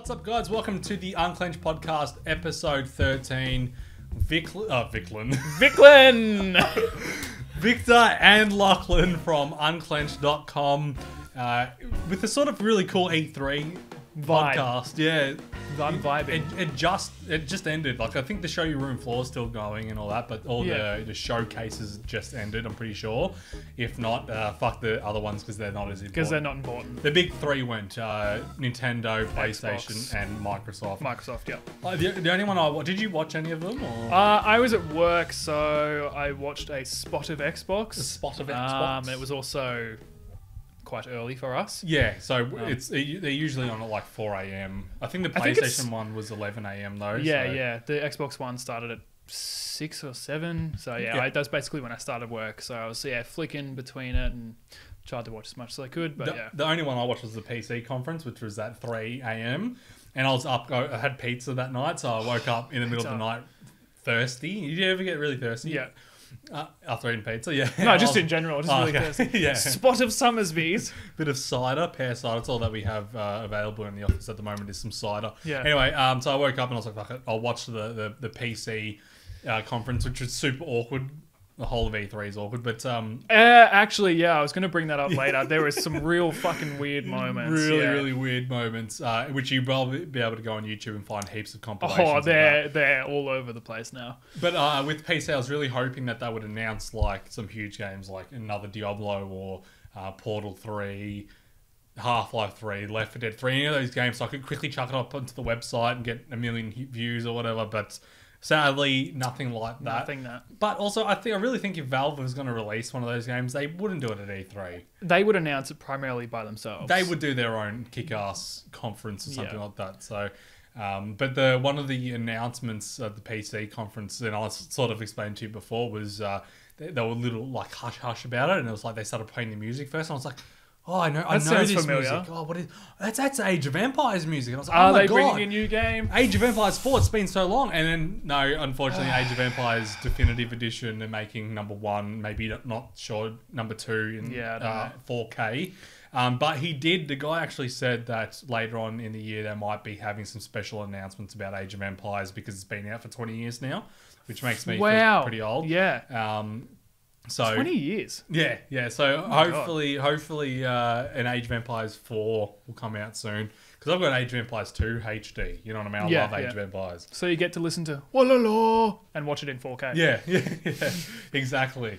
What's up, guys? Welcome to the Unclenched Podcast, episode 13. Vicklin. Victor and Lachlan from Unclenched.com with a sort of really cool E3 podcast. Yeah. I'm vibing. It just ended. Like, I think the show your room floor is still going and all that, but all the showcases just ended, I'm pretty sure. If not, fuck the other ones because they're not as important. Because they're not important. The big three went Nintendo, PlayStation, Xbox. and Microsoft. Microsoft, yeah. The only one did you watch any of them? Or? I was at work, so I watched a spot of Xbox. A spot of Xbox. It was also quite early for us. Yeah, so they're usually on at like 4 a.m. I think the PlayStation one was 11 a.m. though. Yeah. The Xbox One started at 6 or 7. So that's basically when I started work. So I was flicking between it and tried to watch as much as I could. But the only one I watched was the PC conference, which was at 3 a.m. And I was up. I had pizza that night, so I woke up in the middle of the night thirsty. Did you ever get really thirsty? Yeah. After eating pizza, yeah. No, just in general, just really thirsty. Yeah. Spot of Summersby's. Bit of cider, pear cider. That's all that we have available in the office at the moment is some cider. Yeah. Anyway, so I woke up and I was like, fuck it, I'll watch the PC conference, which was super awkward. The whole of E3 is awkward, but actually, I was going to bring that up later. There was some real fucking weird moments. Really weird moments, which you'll probably be able to go on YouTube and find heaps of compilations. Oh, they're all over the place now. But with PC, I was really hoping that they would announce like some huge games, like another Diablo or Portal 3, Half-Life 3, Left 4 Dead 3, any of those games, so I could quickly chuck it up onto the website and get a million views or whatever. But sadly, nothing like that. But also, I really think if Valve was going to release one of those games, they wouldn't do it at E3. They would announce it primarily by themselves. They would do their own kick-ass conference or something like that. So, but one of the announcements at the PC conference, and I sort of explained to you before, was they were a little like hush-hush about it, and it was like they started playing the music first, and I was like, oh, I know this familiar. music. Oh, what is that's Age of Empires music? And I was like, oh my God. Are they bringing a new game? Age of Empires 4, it's been so long. And then, no, unfortunately, Age of Empires Definitive Edition, they're making number 1, maybe not sure, number 2 in 4K. But the guy actually said that later on in the year, they might be having some special announcements about Age of Empires because it's been out for 20 years now, which makes me feel pretty old. Yeah. So 20 years. Yeah. So hopefully, an Age of Empires 4 will come out soon because I've got Age of Empires 2 HD. You know what I mean? I love Age of Empires. So you get to listen to Walala and watch it in 4K. Yeah, exactly.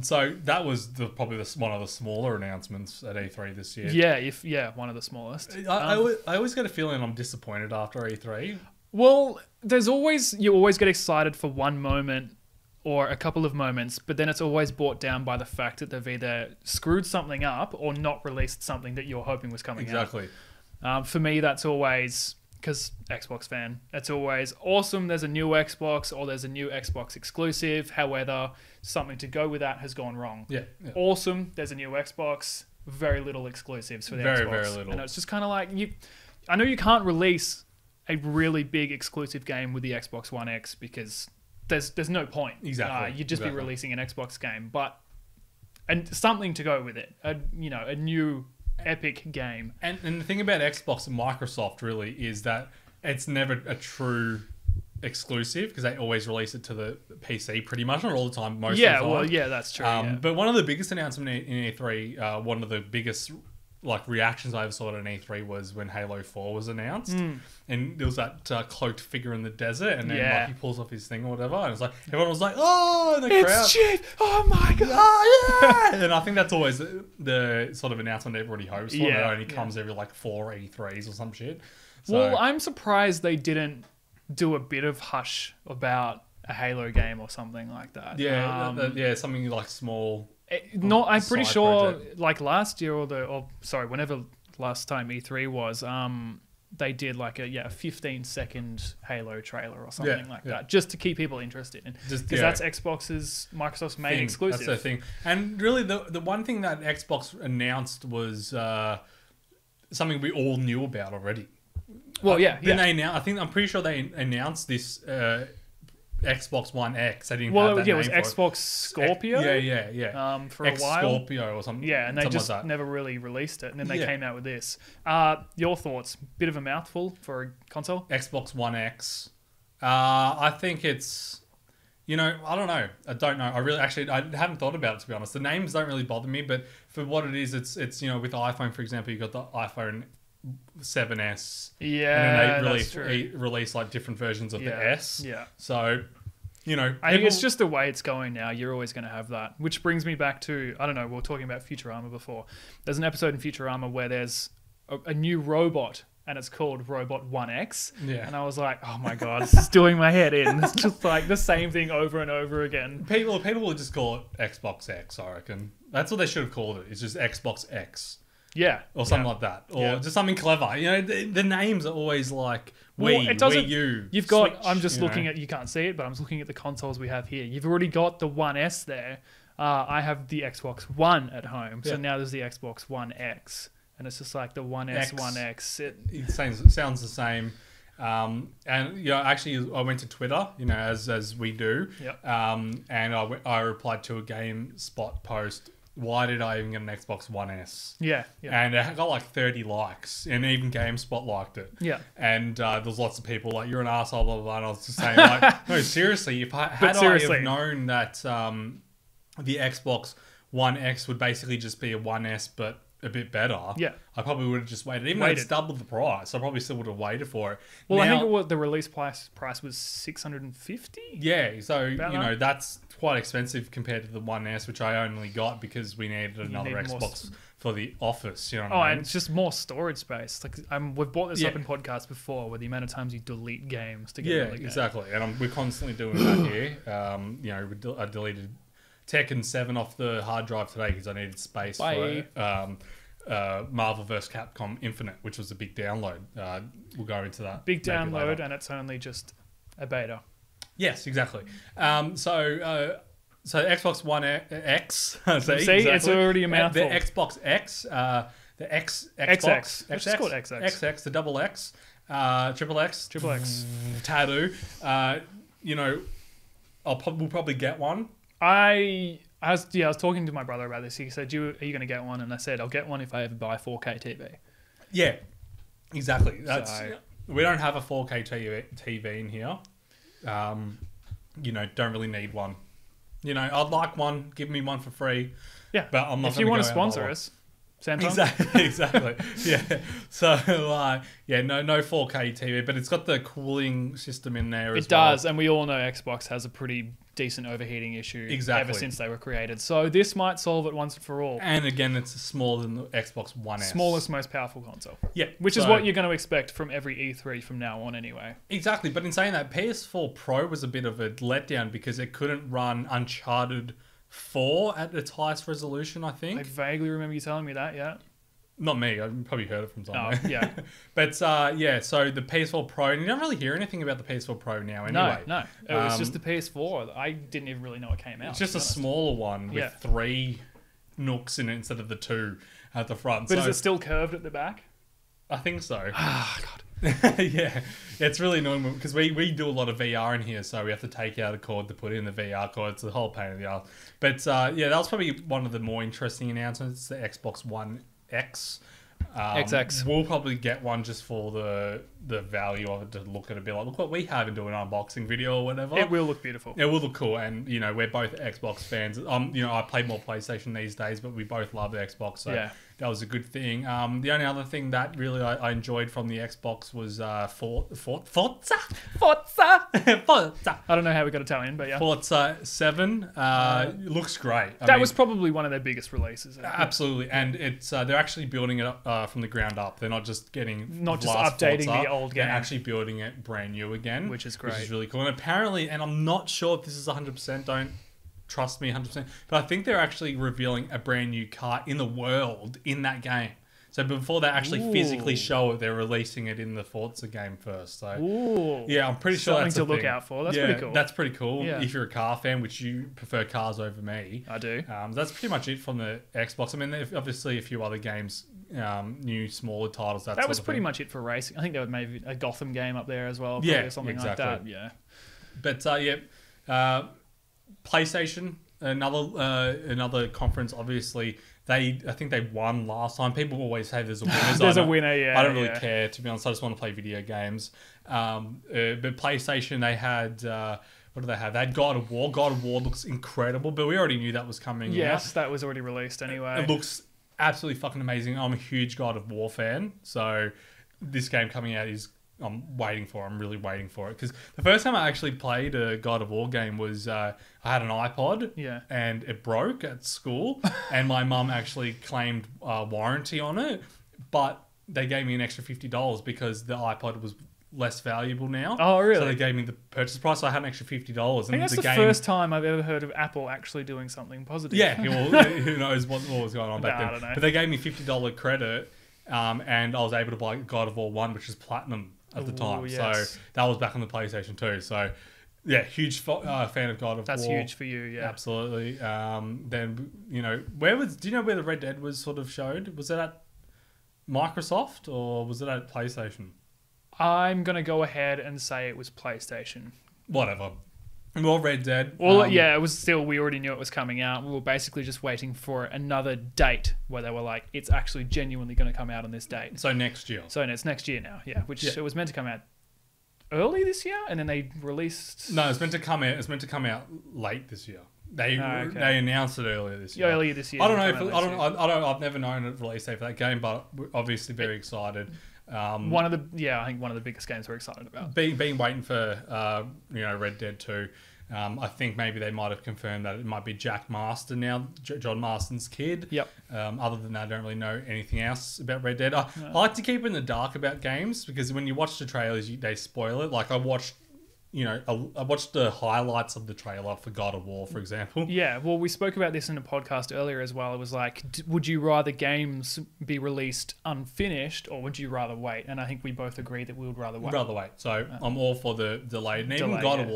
So that was probably one of the smaller announcements at E3 this year. Yeah, one of the smallest. I always get a feeling I'm disappointed after E3. Well, you always get excited for one moment or a couple of moments, but then it's always brought down by the fact that they've either screwed something up or not released something that you're hoping was coming out. Exactly. For me, that's always, because Xbox fan, it's always awesome there's a new Xbox or there's a new Xbox exclusive. However, something to go with that has gone wrong. Yeah. Awesome, there's a new Xbox, very little exclusives for the Xbox. Very little. And it's just kind of like, I know you can't release a really big exclusive game with the Xbox One X because there's no point. Exactly. You'd just be releasing an Xbox game, and something to go with it. A new epic game. And the thing about Xbox and Microsoft really is that it's never a true exclusive because they always release it to the PC pretty much, not all the time, most of the time. That's true. But one of the biggest announcements in E3, one of the biggest reactions I ever saw at an E3 was when Halo 4 was announced, and there was that cloaked figure in the desert, and then he pulls off his thing or whatever, and it's like everyone was like, "Oh!" in the crowd, "It's Chief! Oh my God!" Oh yeah! And I think that's always the sort of announcement everybody hopes for. It only comes every 4 E3s or some shit. So, well, I'm surprised they didn't do a bit of hush about a Halo game or something like that. Yeah, something like small. I'm pretty sure, project. Last year whenever last time E3 was, they did a 15-second Halo trailer or something that, just to keep people interested, because that's Microsoft's main exclusive. That's their thing. And really, the one thing that Xbox announced was something we all knew about already. Well, I'm pretty sure they announced this Xbox One X. They didn't Well, have that yeah, it was name for Xbox Scorpio. Yeah. For a while. Scorpio or something. Yeah, and they something just like that. never really released it, and then they came out with this. Your thoughts? Bit of a mouthful for a console. Xbox One X. I think it's, I don't know. I don't know. I haven't thought about it, to be honest. The names don't really bother me, but for what it is, it's with iPhone, for example, you've got the iPhone 7S. Yeah, and then that's true. release like different versions of the S. Yeah. So, I think it's just the way it's going now. You're always going to have that. Which brings me back to, I don't know, we were talking about Futurama before. There's an episode in Futurama where there's a new robot, and it's called Robot 1X. Yeah. And I was like, oh my God, this is doing my head in. It's just like the same thing over and over again. People will just call it Xbox X, I reckon. That's what they should have called it. It's just Xbox X. Yeah. Or something like that. Or just something clever. The names are always like Wii U. You've got, Switch, I'm just looking at, you can't see it, but I'm just looking at the consoles we have here. You've already got the 1S there. I have the Xbox One at home. So now there's the Xbox One X. And it's just like the 1S, 1X. It sounds the same. And actually, I went to Twitter, as we do. Yep. And I replied to a GameSpot post. Why did I even get an Xbox One S? Yeah. And it got like 30 likes, and even GameSpot liked it. Yeah. And there's lots of people like, you're an arsehole, blah, blah, blah. And I was just saying, like, no, seriously, I have known that the Xbox One X would basically just be a 1S, but a bit better, I probably would have just waited. Even though it's doubled the price, I probably still would have waited for it. Well, I think the release price was $650. Yeah, so that's quite expensive compared to the 1S, which I only got because we needed another Xbox for the office. You know what I mean? And it's just more storage space. Like we've brought this up in podcasts before, where the amount of times you delete games to get rid of the game. Exactly, and we're constantly doing that here. I deleted Tekken 7 off the hard drive today because I needed space for Marvel vs. Capcom Infinite, which was a big download. We'll go into that. Big download, and it's only just a beta. Yes, exactly. So Xbox One X. It's already a mouthful. The Xbox X, the Xbox XX. It's called XX. XX, the double X, triple X, tattoo. We'll probably get one. I was talking to my brother about this. He said, "Are you going to get one?" And I said, "I'll get one if I ever buy a 4K TV." Yeah, exactly. We don't have a 4K TV in here. Don't really need one. I'd like one. Give me one for free. Yeah, but I'm not. If you want to sponsor us, Samsung. Exactly. Yeah. So no 4K TV, but it's got the cooling system in there. It does, and we all know Xbox has a pretty decent overheating issue ever since they were created. So this might solve it once and for all. And again, it's smaller than the Xbox One S. Smallest, most powerful console. Yeah. Which is what you're going to expect from every E3 from now on anyway. Exactly. But in saying that, PS4 Pro was a bit of a letdown because it couldn't run Uncharted 4 at its highest resolution, I think. I vaguely remember you telling me that, yeah. Not me. I've probably heard it from somewhere. Oh, yeah. But, so the PS4 Pro, and you don't really hear anything about the PS4 Pro now anyway. No. It was just the PS4. I didn't even really know it came out. It's just a smaller one with 3 nooks in it instead of the 2 at the front. But is it still curved at the back? I think so. Ah, God. Yeah, it's really annoying because we do a lot of VR in here, so we have to take out a cord to put in the VR cord. It's a whole pain in the ass. But, that was probably one of the more interesting announcements, the Xbox One X. XX. We'll probably get one just for the value of it, to look at it, be like, look what we have, and do an unboxing video or whatever. It will look beautiful. It will look cool, and we're both Xbox fans. I play more PlayStation these days, but we both love the Xbox, so that was a good thing. The only other thing that really I enjoyed from the Xbox was Forza. I don't know how we got Italian, but yeah. Forza 7 looks great. That was probably one of their biggest releases. Absolutely, and it's they're actually building it up from the ground up. They're not just updating Forza. the old game. They're actually building it brand new again, which is great. Which is really cool. And apparently, and I'm not sure if this is 100%. Don't trust me 100%, but I think they're actually revealing a brand new car in the world in that game. So before they actually physically show it, they're releasing it in the Forza game first. So I'm pretty sure that's something to look out for. That's pretty cool. That's pretty cool. Yeah. If you're a car fan, which you prefer cars over me, I do. That's pretty much it from the Xbox. I mean, obviously a few other games, new smaller titles. That was pretty much it for racing. I think there was maybe a Gotham game up there as well. Or something like that. Yeah. But PlayStation, another conference. Obviously, I think they won last time. People always say there's a winner. There's a winner, yeah. I don't really care, to be honest. I just want to play video games. But PlayStation, they had what do they have? They had God of War. God of War looks incredible, but we already knew that was coming. Yes, that was already released anyway. It looks absolutely fucking amazing. I'm a huge God of War fan, so this game coming out I'm waiting for it. I'm really waiting for it. Because the first time I actually played a God of War game was I had an iPod and it broke at school and my mum actually claimed warranty on it, but they gave me an extra $50 because the iPod was less valuable now. Oh, really? So they gave me the purchase price, so I had an extra $50. I think that's the first time I've ever heard of Apple actually doing something positive. Yeah, well, who knows what was going on back then. I don't know. But they gave me $50 credit and I was able to buy God of War 1, which is platinum at the time. Yes. So that was back on the PlayStation 2. So yeah, huge fan of God of War. That's huge for you, yeah. Absolutely. Then, do you know where the Red Dead was sort of showed? Was it at Microsoft or was it at PlayStation? I'm going to go ahead and say it was PlayStation. Whatever. More Red Dead. Well, it was still, we already knew it was coming out. We were basically just waiting for another date where they were like, it's actually genuinely going to come out on this date. So next year. So it's next year now, yeah. It was meant to come out early this year, and then they released... No, it's meant to come out late this year. They announced it earlier this year. Earlier this year. I don't know I've never known a release date for that game, but we're obviously very excited. I think one of the biggest games we're excited about. Been waiting for Red Dead 2. I think maybe they might have confirmed that it might be Jack Marston now, John Marston's kid. Yep. Other than that, I don't really know anything else about Red Dead. I like to keep in the dark about games because when you watch the trailers, they spoil it. Like I watched the highlights of the trailer for God of War, for example. Yeah, well, we spoke about this in a podcast earlier as well. It was like, would you rather games be released unfinished or would you rather wait? And I think we both agree that we would rather wait. So I'm all for the delay. And even God of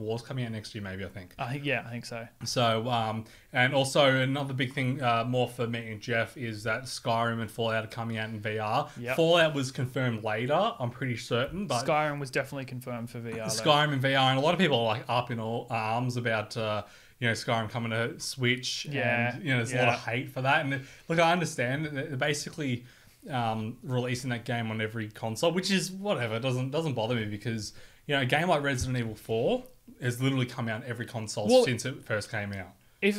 War's coming out next year, maybe, I think. I think so. So, and also another big thing more for me and Jeff is that Skyrim and Fallout are coming out in VR. Yep. Fallout was confirmed later, I'm pretty certain. But Skyrim was definitely confirmed for VR. Skyrim and VR, and a lot of people are like up in arms about Skyrim coming to Switch. Yeah, and there's a lot of hate for that. And look, I understand they're basically releasing that game on every console, which is whatever. It doesn't bother me because a game like Resident Evil 4 has literally come out on every console since it first came out.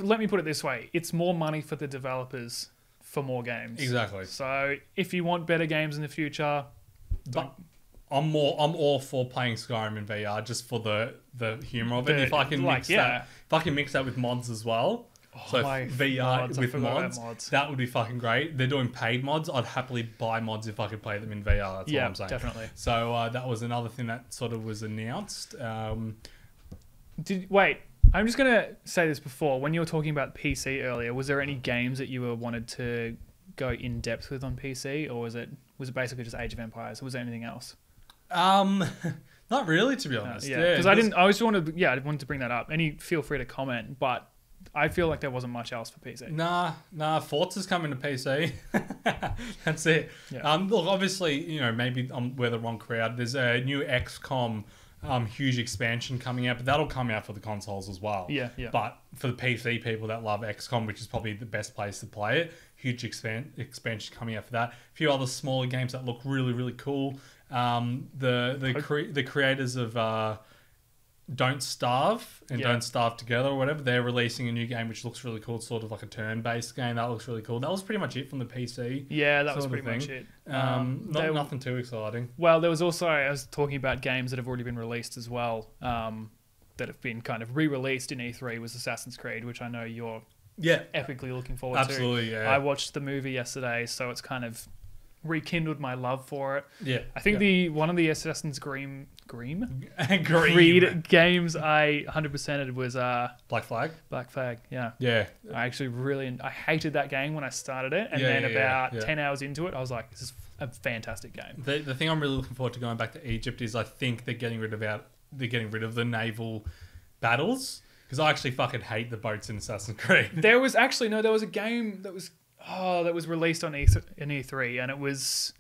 Let me put it this way, it's more money for the developers for more games. Exactly. So if you want better games in the future, but I'm all for playing Skyrim in VR just for the humor of it. If I can mix that with mods as well. So VR with mods, that would be fucking great. They're doing paid mods. I'd happily buy mods if I could play them in VR. That's what I'm saying. Definitely. So that was another thing that sort of was announced. I'm just going to say this before. When you were talking about PC earlier, was there any games that you wanted to go in depth with on PC, or was it basically just Age of Empires, or was there anything else? Not really, to be honest. Because I wanted to bring that up. Feel free to comment, but I feel like there wasn't much else for PC. Nah. Forza's coming to PC. That's it. Yeah. Look, obviously, maybe we're the wrong crowd. There's a new XCOM huge expansion coming out, but that'll come out for the consoles as well. Yeah. But for the PC people that love XCOM, which is probably the best place to play it, huge expansion coming out for that. A few other smaller games that look really, really cool. The creators of Don't Starve and Don't Starve Together or whatever, they're releasing a new game which looks really cool. It's sort of like a turn-based game. That looks really cool. That was pretty much it from the PC. Yeah, that was pretty much it. Nothing too exciting. Well, there was also, I was talking about games that have already been released as well, that have been kind of re-released in E3 was Assassin's Creed, which I know you're epically looking forward to. Absolutely, yeah. I watched the movie yesterday, so it's kind of rekindled my love for it. Yeah. I think one of the Assassin's Creed Creed games I 100%ed was Black Flag. Black Flag, yeah. Yeah. I actually I hated that game when I started it, and then about 10 hours into it, I was like, this is a fantastic game. The thing I'm really looking forward to going back to Egypt is I think they're getting rid of the naval battles, because I actually fucking hate the boats in Assassin's Creed. There was a game that was released on E3, and it was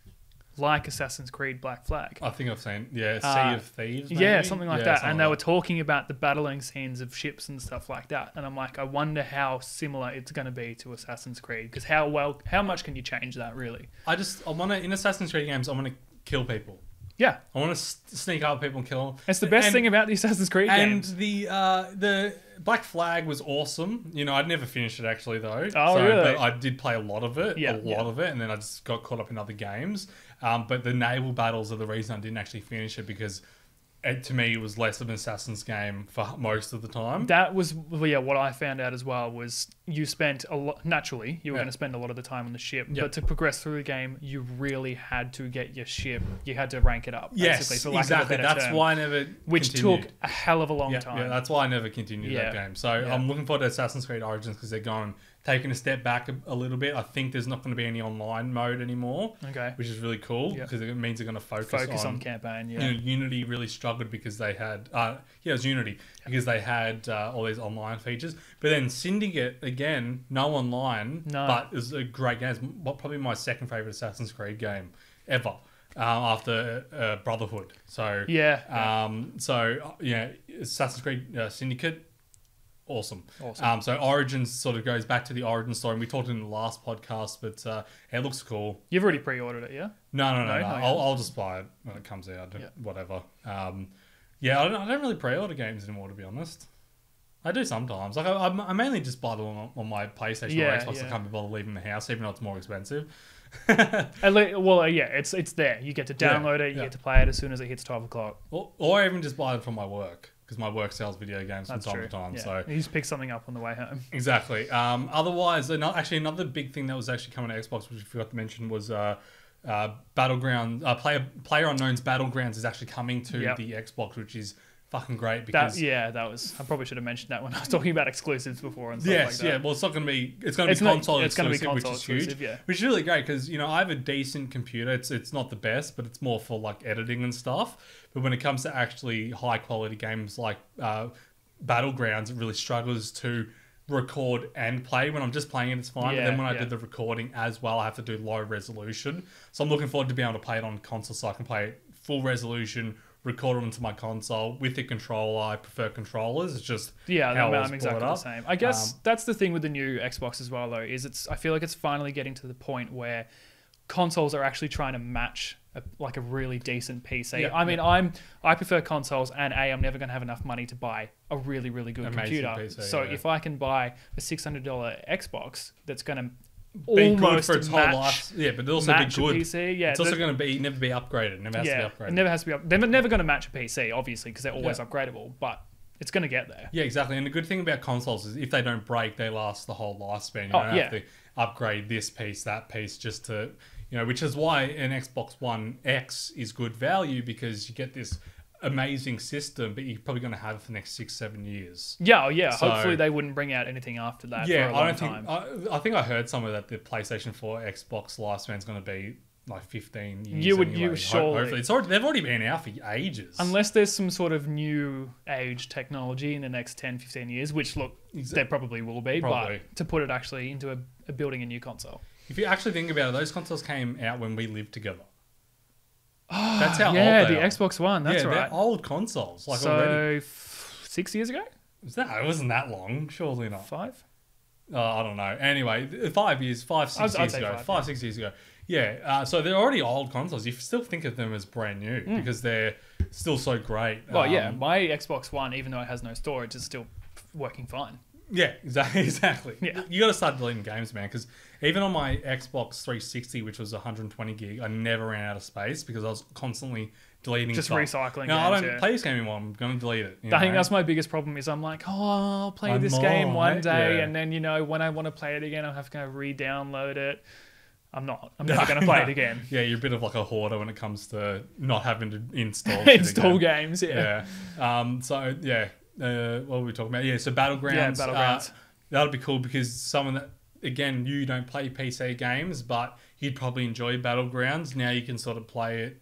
like Assassin's Creed Black Flag. I think I've seen, Sea of Thieves, maybe? Yeah, something like that. Something And they like were talking about the battling scenes of ships and stuff like that. And I'm like, I wonder how similar it's going to be to Assassin's Creed. Because how much can you change that, really? I want to, in Assassin's Creed games, I want to kill people. Yeah. I want to sneak up people and kill them. It's the best thing about the Assassin's Creed games. And the Black Flag was awesome. You know, I'd never finished it actually though. Oh, really? But I did play a lot of it, and then I just got caught up in other games. But the naval battles are the reason I didn't actually finish it, because to me, it was less of an Assassin's game for most of the time. That was, what I found out as well was you spent a lot, naturally, you were going to spend a lot of the time on the ship, but to progress through the game, you really had to get your ship, you had to rank it up. Yes, for lack exactly. Of a better That's term, why I never which continued. took a hell of a long time. Yeah, that's why I never continued that game. So I'm looking forward to Assassin's Creed Origins, because they're taking a step back a little bit. I think there's not going to be any online mode anymore, which is really cool, because it means they're going to focus on campaign. You know, Unity really struggled because they had it was Unity, because they had all these online features. But then Syndicate, again, no online, but it was a great game. It's probably my second favorite Assassin's Creed game ever, after Brotherhood. So Assassin's Creed Syndicate. Awesome. So Origins sort of goes back to the origin story, and we talked in the last podcast, but it looks cool. You've already pre-ordered it, yeah? No. I'll just buy it when it comes out. Whatever. I don't really pre-order games anymore, to be honest. I do sometimes. Like I mainly just buy them on my PlayStation or Xbox. I can't be bothered leaving the house, even though it's more expensive. It's there. You get to download it. You get to play it as soon as it hits 12 o'clock. Or I even just buy it from my work, because my work sells video games from time to time. Yeah. So you just pick something up on the way home. Exactly. Otherwise, another big thing that was actually coming to Xbox, which I forgot to mention, was Battleground. PlayerUnknown's Battlegrounds is actually coming to the Xbox, which is fucking great, because I probably should have mentioned that when I was talking about exclusives before and stuff like that. Well, it's not going to be. It's going to be console exclusive, which is huge, which is really great, because I have a decent computer. It's not the best, but it's more for like editing and stuff. But when it comes to actually high quality games like Battlegrounds, it really struggles to record and play. When I'm just playing it, it's fine. But then when I do the recording as well, I have to do low resolution. So I'm looking forward to being able to play it on console, so I can play it full resolution, record it onto my console with the controller. I prefer controllers. It's just I'm exactly the same. I guess that's the thing with the new Xbox as well, though, is I feel like it's finally getting to the point where consoles are actually trying to match a really decent PC. I prefer consoles, and I'm never going to have enough money to buy a really, really good computer. PC, so if I can buy a $600 Xbox that's going to almost good for its whole life, but also be good. PC, it's also going to never be upgraded. It never has to be upgraded. It never has to be. They're never going to match a PC, obviously, because they're always upgradable. But it's going to get there. Yeah, exactly. And the good thing about consoles is if they don't break, they last the whole lifespan. You don't have to upgrade this piece, that piece, just to which is why an Xbox One X is good value, because you get this amazing system, but you're probably going to have it for the next 6-7 years. So, hopefully they wouldn't bring out anything after that. For a long time. I think I heard somewhere that the PlayStation 4 Xbox lifespan is going to be like 15 years. You surely. Hopefully, they've already been out for ages. Unless there's some sort of new age technology in the next 10-15 years, which there probably will be. But to put it actually into building a new console. If you actually think about it, those consoles came out when we lived together. That's how old they are. The Xbox One, that's right. They're old consoles. Already. 6 years ago? It wasn't that long, surely not. 5? I don't know. Anyway, 5 years, 6 years ago. 6 years ago. Yeah, so they're already old consoles. You still think of them as brand new because they're still so great. Well, my Xbox One, even though it has no storage, is still working fine. Yeah, exactly. Yeah. You got to start deleting games, man, because even on my Xbox 360, which was 120 gig, I never ran out of space because I was constantly deleting just stuff. Recycling no, I don't play this game anymore. I'm going to delete it. I think that's my biggest problem is I'm like, I'll play this game one day, and then, when I want to play it again, I'll have to go re-download it. I'm never going to play it again. Yeah, you're a bit of like a hoarder when it comes to not having to install games, Yeah. What were we talking about? Yeah, so Battlegrounds. Yeah, Battlegrounds. That'll be cool because someone that, again, you don't play PC games, but you'd probably enjoy Battlegrounds. Now you can sort of play it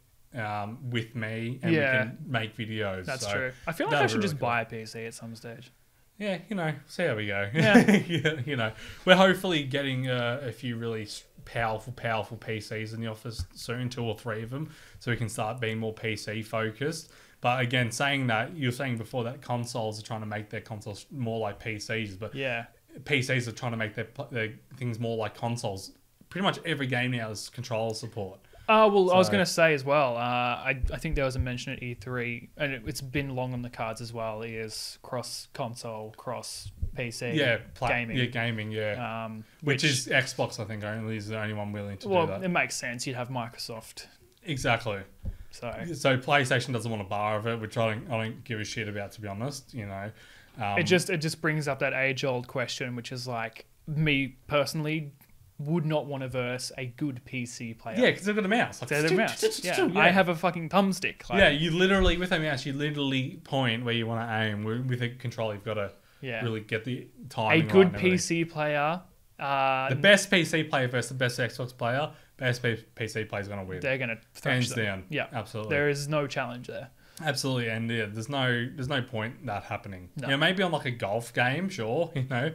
with me and we can make videos. That's true. I feel like I should just buy a PC at some stage. Yeah, see how we go. Yeah. We're hopefully getting a few really powerful PCs in the office soon, 2 or 3 of them, so we can start being more PC focused. But again, saying that, you were saying before that consoles are trying to make their consoles more like PCs, but Yeah. PCs are trying to make their things more like consoles. Pretty much every game now has controller support. I was going to say as well, I think there was a mention at E3, and it's been long on the cards as well, is cross-console, cross-PC gaming. Yeah, gaming, yeah. Which is Xbox, I think, only is the only one willing to do that. Well, it makes sense. You'd have Microsoft. Exactly. So PlayStation doesn't want a bar of it, which I don't give a shit about, to be honest. It just brings up that age-old question, which is like, me personally would not want to verse a good PC player. Yeah, because they've got a mouse. They're a mouse. Yeah. I have a fucking thumbstick. You literally, with a mouse, you literally point where you want to aim. With a controller, you've got to really get the timing right. A good PC player. The best PC player versus the best Xbox player, best PC player is going to win. They're going to thrash hands down. Yeah, absolutely. There is no challenge there. Absolutely, and there's no point that happening. No. Maybe on like a golf game, sure.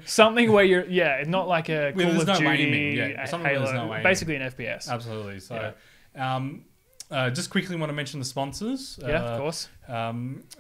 Something where you're not like a Call of Duty, aiming. Halo, basically an FPS. Absolutely. So, just quickly want to mention the sponsors. Of course.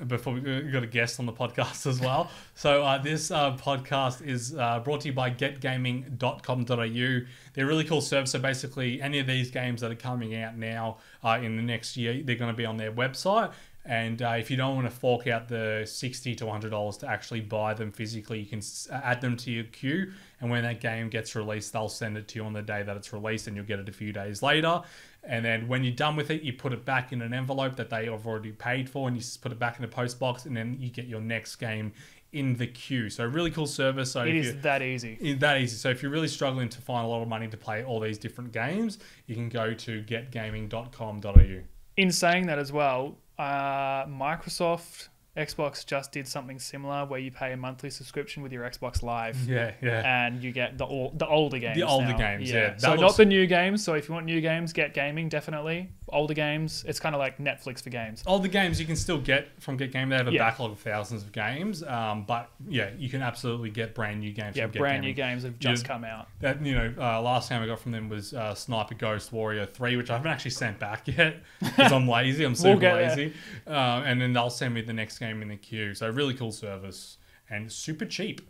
Before we got a guest on the podcast as well. So this podcast is brought to you by getgaming.com.au. They're a really cool service. So basically, any of these games that are coming out now in the next year, they're going to be on their website. And if you don't want to fork out the $60 to $100 to actually buy them physically, you can add them to your queue. And when that game gets released, they'll send it to you on the day that it's released, and you'll get it a few days later. And then when you're done with it, you put it back in an envelope that they have already paid for, and you put it back in a post box, and then you get your next game in the queue. So really cool service. So it is that easy. It's that easy. So if you're really struggling to find a lot of money to play all these different games, you can go to getgaming.com.au. In saying that as well, Microsoft Xbox just did something similar where you pay a monthly subscription with your Xbox Live. Yeah. And you get the older games. The older games, yeah. So not the new games. So if you want new games, get gaming, definitely. Older games, it's kind of like Netflix for games. Older games you can still get from Get Gaming. They have a backlog of thousands of games. But yeah, you can absolutely get brand new games from Get brand Gaming. new games have just come out. That last game I got from them was Sniper Ghost Warrior 3, which I haven't actually sent back yet because I'm lazy. I'm super lazy. And then they'll send me the next game in the queue. So really cool service and super cheap.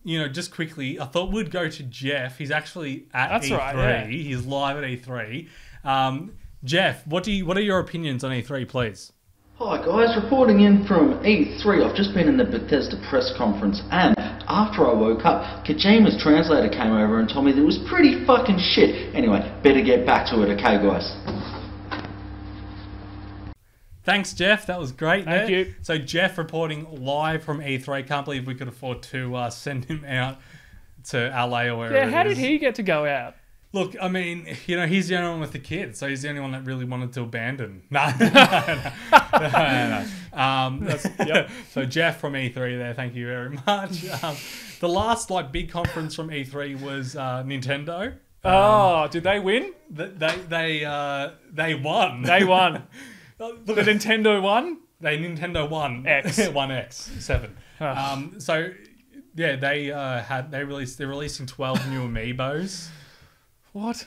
Just quickly, I thought we'd go to Jeff. He's actually at E3. Right, yeah. He's live at E3. Jeff, what are your opinions on E3, please? Hi guys, reporting in from E3. I've just been in the Bethesda press conference, and after I woke up, Kojima's translator came over and told me that it was pretty fucking shit. Anyway, better get back to it, okay guys? Thanks, Jeff. That was great. Thank you. So Jeff reporting live from E3. Can't believe we could afford to send him out to LA or wherever. Yeah, how did he get to go out? Look, I mean, he's the only one with the kids, so he's the only one that really wanted to abandon. No. So Jeff from E3 there, thank you very much. The last big conference from E3 was Nintendo. Did they win? They won. They won. The Nintendo won? Nintendo won. X. 1X 7. So yeah, they're releasing 12 new amiibos. What?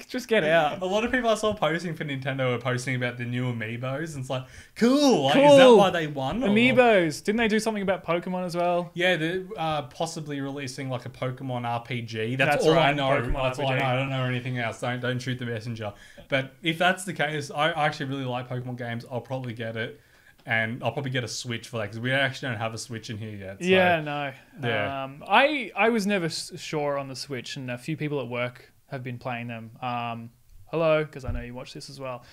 Just get out. A lot of people I saw posting for Nintendo were posting about the new amiibos, and it's like, cool. Is that why they won? Amiibos. Didn't they do something about Pokemon as well? Yeah, they're possibly releasing like a Pokemon RPG. That's all right. I know. That's all I know. I don't know anything else. Don't shoot the messenger. But if that's the case, I actually really like Pokemon games. I'll probably get it. And I'll probably get a Switch for that because we actually don't have a Switch in here yet. So, no. Yeah. I was never sure on the Switch, and a few people at work have been playing them. Hello, because I know you watch this as well.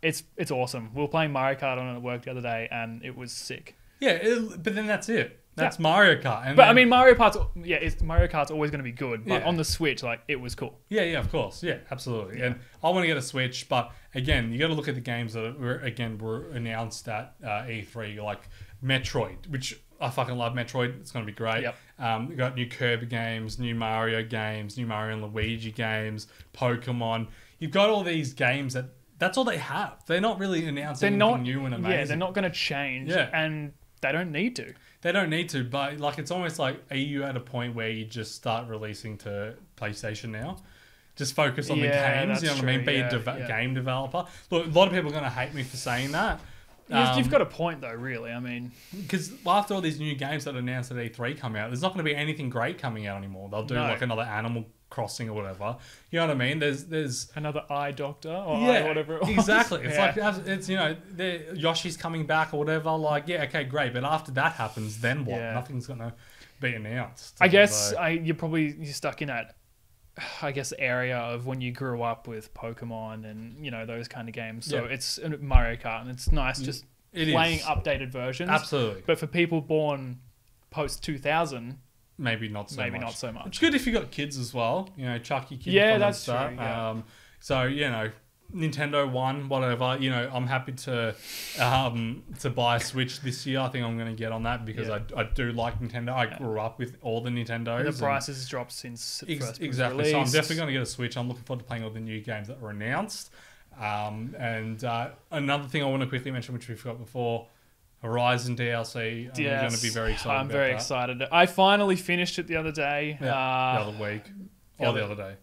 It's awesome. We were playing Mario Kart on it at work the other day, and it was sick. Yeah, but then that's it. That's Mario Kart. I mean, Mario Kart's always going to be good, but on the Switch, it was cool. Yeah, of course. Yeah, absolutely. Yeah. And I want to get a Switch, but again, you got to look at the games that were announced at E3, like Metroid, which I fucking love Metroid. It's going to be great. Yep. We got new Kirby games, new Mario games, new Mario and Luigi games, Pokemon. You've got all these games that's all they have. They're not really announcing anything new and amazing. Yeah, they're not going to change. Yeah. And They don't need to. They don't need to, but like it's almost like, are you at a point where you just start releasing to PlayStation now? Just focus on the games, you know what I mean? Be a game developer. Look, a lot of people are going to hate me for saying that. You've got a point though, really. I mean, because after all these new games that are announced at E3 come out, there's not going to be anything great coming out anymore. They'll do like another Animal Crossing or whatever. You know what I mean? There's another Eye Doctor or whatever it was. Exactly. It's like it's Yoshi's coming back or whatever. Like okay, great. But after that happens, then what? Yeah. Nothing's going to be announced. I guess you're stuck in that. I guess area of when you grew up with Pokemon and those kind of games. So it's Mario Kart and it's nice just playing updated versions. Absolutely. But for people born post 2000, maybe not so much. It's good if you got kids as well. Chuck your kids. Yeah, that's true. So Nintendo won, whatever. I'm happy to buy a Switch this year. I think I'm going to get on that because I do like Nintendo. I grew up with all the Nintendos. And the prices dropped since first exactly. released. So I'm definitely going to get a Switch. I'm looking forward to playing all the new games that were announced. And another thing I want to quickly mention, which we forgot before, Horizon DLC. I'm going to be very excited. I'm very excited. I finally finished it the other day. The other week or the other day.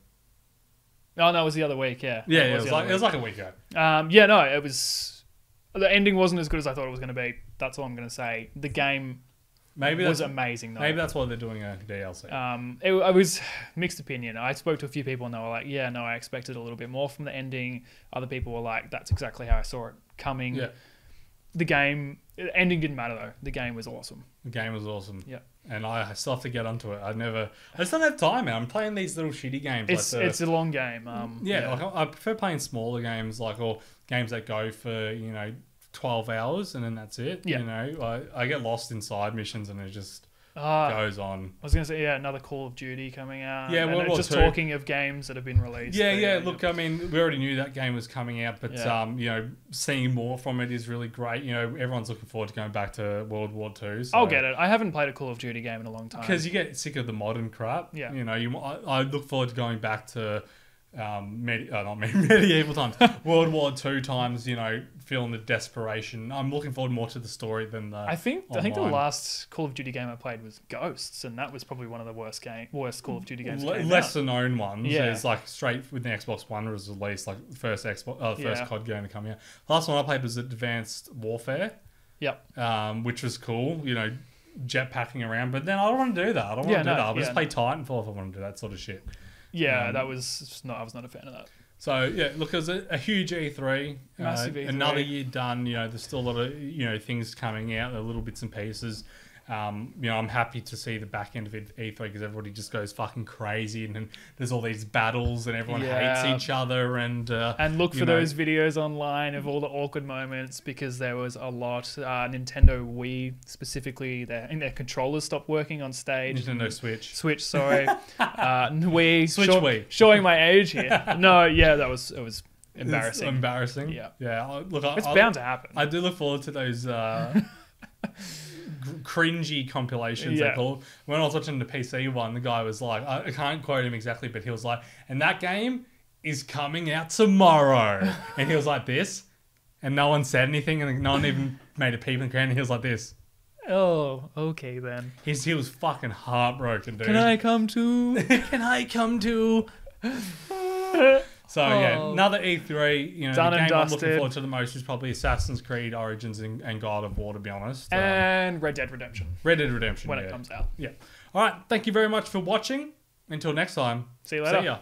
Oh no, it was the other week. Yeah, it was like a week ago. It was. The ending wasn't as good as I thought it was going to be. That's all I'm going to say. The game was amazing though. Maybe that's why they're doing a DLC. It was mixed opinion. I spoke to a few people and they were like, "Yeah, no, I expected a little bit more from the ending." Other people were like, "That's exactly how I saw it coming." Yeah. The ending didn't matter though. The game was awesome. The game was awesome. Yeah. And I still have to get onto it. I just don't have time, man. I'm playing these little shitty games. It's a long game. Like I prefer playing smaller games, or games that go for 12 hours and then that's it. Yeah. I get lost in side missions and it just goes on. I was going to say, another Call of Duty coming out. Yeah, World War II. Talking of games that have been released. Yeah. Look, I mean, we already knew that game was coming out, but seeing more from it is really great. Everyone's looking forward to going back to World War II. So. I'll get it. I haven't played a Call of Duty game in a long time. Because you get sick of the modern crap. Yeah. I look forward to going back to not medieval times, World War II times. Feeling the desperation. I'm looking forward more to the story than the. I think the last Call of Duty game I played was Ghosts, and that was probably one of the worst Call of Duty games. Lesser known ones. Yeah, it's like straight with the Xbox One was released, like first COD game to come out. Last one I played was Advanced Warfare. Yep. Which was cool. Jetpacking around, but then I don't want to do that. I don't want to do that. I'll just play Titanfall if I want to do that sort of shit. Yeah, I was not a fan of that. So look, it was a huge E3, massive E3. Another year done. There's still a lot of things coming out, little bits and pieces. I'm happy to see the back end of E3 because everybody just goes fucking crazy, and then there's all these battles, and everyone hates each other, and look for those videos online of all the awkward moments because there was a lot. Nintendo Wii specifically, their controllers stopped working on stage. Nintendo Switch, sorry, Wii. Switch Wii. Showing my age here. No, it was embarrassing. It's embarrassing. Yeah. Look, it's bound to happen. I do look forward to those. Cringy compilations. Yeah. When I was watching the PC one, the guy was like, I can't quote him exactly, but he was like, and that game is coming out tomorrow. And he was like this, and no one said anything, and no one even made a peep in the crowd, and he was like this. Oh, okay then. He was fucking heartbroken, dude. Can I come too? Can I come too? So another E3. Done the and game I'm dusted. looking forward to the most is probably Assassin's Creed Origins and God of War, to be honest. And Red Dead Redemption. When it comes out. Yeah. All right. Thank you very much for watching. Until next time. See you later. See ya.